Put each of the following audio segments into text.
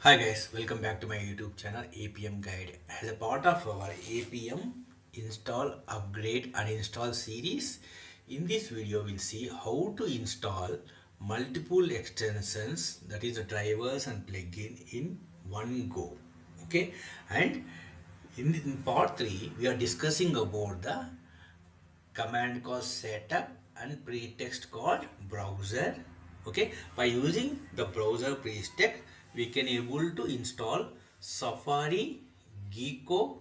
Hi guys, welcome back to my YouTube channel Appium Guide. As a part of our Appium install, upgrade and install series, in this video we'll see how to install multiple extensions, that is the drivers and plugin in one go. Okay, and in part 3 we are discussing about the command called setup and pretext called browser. Okay, by using the browser pretext we can able to install Safari, Gecko,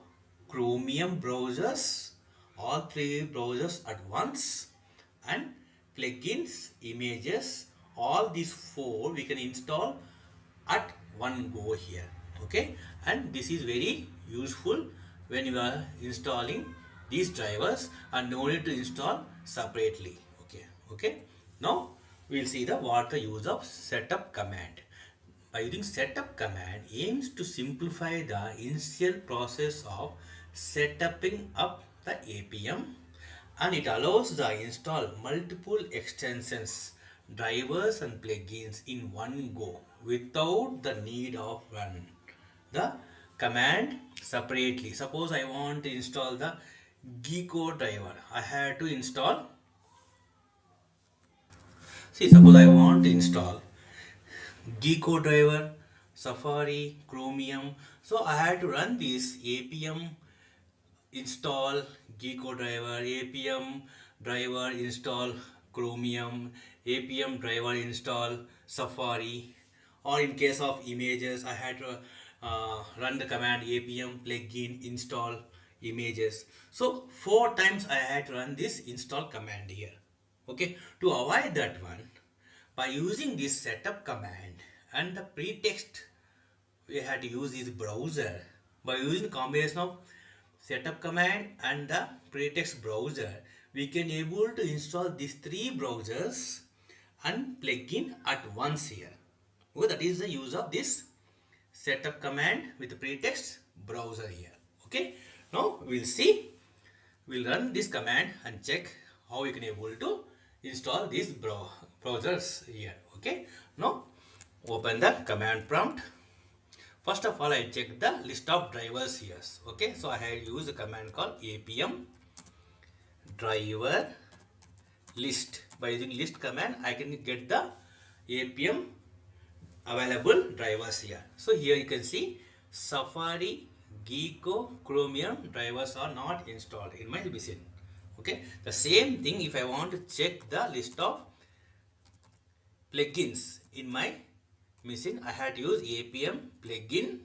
Chromium browsers, all three browsers at once, and plugins, images, all these four we can install at one go here. Okay, and this is very useful when you are installing these drivers and no need to install separately. Okay, now we'll see the what the use of setup command. By using setup command aims to simplify the initial process of setting up the Appium, and it allows the install multiple extensions, drivers and plugins in one go without the need of run the command separately. Suppose I want to install the gecko driver, I have to install. Suppose I want to install gecko driver, Safari, Chromium. So I had to run this appium install gecko driver, appium driver install Chromium, appium driver install Safari, or in case of images I had to run the command appium plugin install images. So four times I had to run this install command here. Okay, to avoid that one, by using this setup command and the pretext we had to use this browser. By using combination of setup command and the pretext browser, we can able to install these three browsers and plugin at once here. Okay, that is the use of this setup command with the pretext browser here. Okay, now we'll run this command and check how you can able to install these browsers here. Okay, now open the command prompt. First of all, I check the list of drivers here. Okay, so I have used the command called appium driver list. By using list command, I can get the appium available drivers here. So here you can see Safari, Gecko, Chromium drivers are not installed in my machine. Okay, the same thing if I want to check the list of plugins in my machine, I had to use appium plugin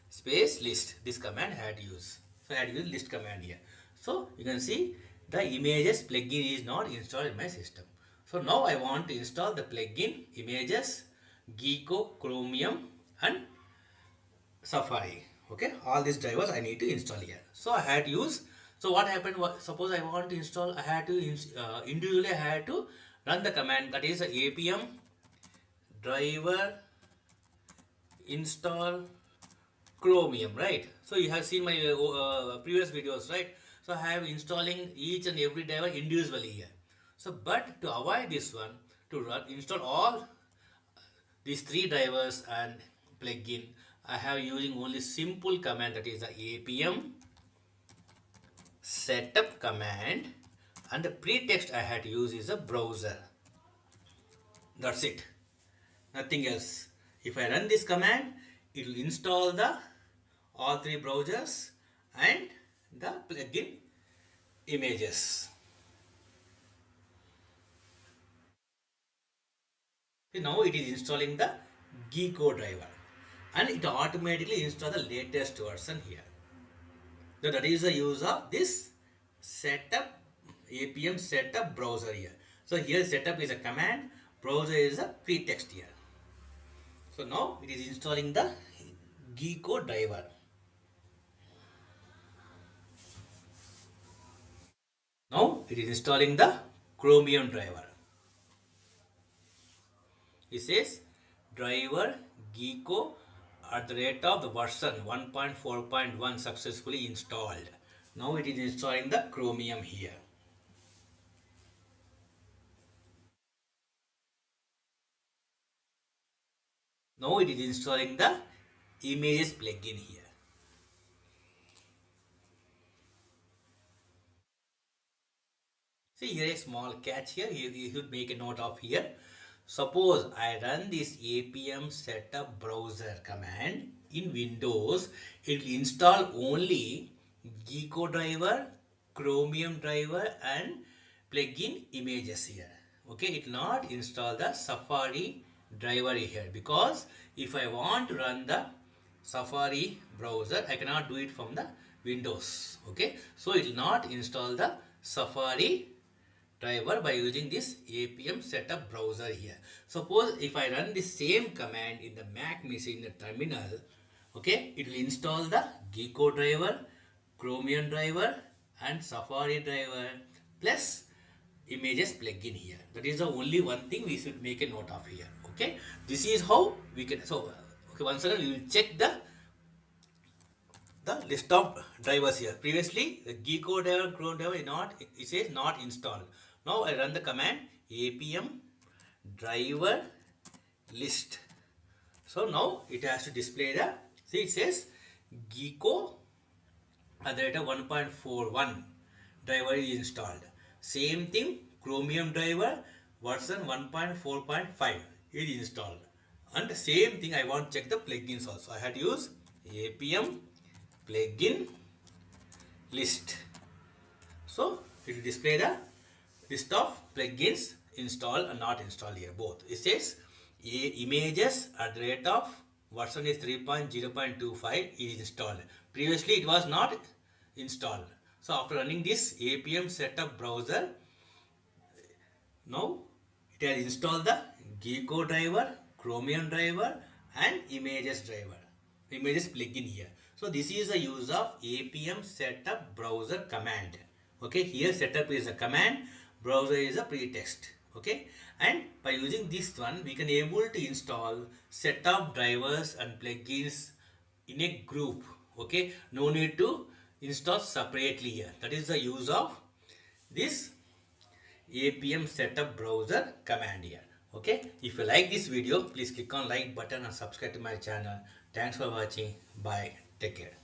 space list. This command I had to use. So I had to use list command here. So you can see the images plugin is not installed in my system. So now I want to install the plugin images, Gecko, Chromium and Safari. Okay, all these drivers I need to install here. So I had to use. So what happened was, suppose I want to install, I had to individually I had to run the command, that is appium driver install Chromium, right? So you have seen my previous videos, right? So I have installing each and every driver individually here. So but to avoid this one, to install all these three drivers and plugin, I have using only simple command, that is the appium setup command, and the pretext I had to use is a browser. That's it, nothing else. If I run this command, it will install the all three browsers and the plugin images. Now it is installing the gecko driver and it automatically installs the latest version here. So that is the use of this setup appium setup browser here. So here setup is a command, browser is a pretext here. So now it is installing the gecko driver. Now it is installing the Chromium driver. It says driver gecko at the rate of the version 1.4.1 successfully installed. Now it is installing the Chromium here. Now it is installing the images plugin here. See, here a small catch here. You should make a note of here. Suppose I run this appium setup browser command in Windows, it will install only gecko driver, chromium driver and plugin images here. Okay, it will not install the Safari driver here, because if I want to run the Safari browser, I cannot do it from the Windows. Okay, so it will not install the Safari driver by using this appium setup browser here. Suppose if I run the same command in the Mac machine in the terminal, okay, it will install the gecko driver, chromium driver and Safari driver plus images plugin here. That is the only one thing we should make a note of here. Okay, this is how we can. So okay, once again we will check the list of drivers here. Previously the gecko driver, chrome driver is not, it says not installed. Now I run the command appium driver list. So now it has to display the, see it says gecko at the rate of 1.41 driver is installed. Same thing, chromium driver version 1.4.5 is installed. And the same thing I want to check the plugins also. I had to use appium plugin list. So it will display the list of plugins installed and not installed here, both. It says images at the rate of version is 3.0.25 is installed. Previously it was not installed. So after running this appium setup browser, now it has installed the gecko driver, chromium driver and images plugin here. So this is the use of appium setup browser command. Okay, here setup is a command, browser is a pretext. Okay, and by using this one we can able to install set of drivers and plugins in a group. Okay, no need to install separately here. That is the use of this appium setup browser command here. Okay, if you like this video, please click on like button and subscribe to my channel. Thanks for watching. Bye. Take care.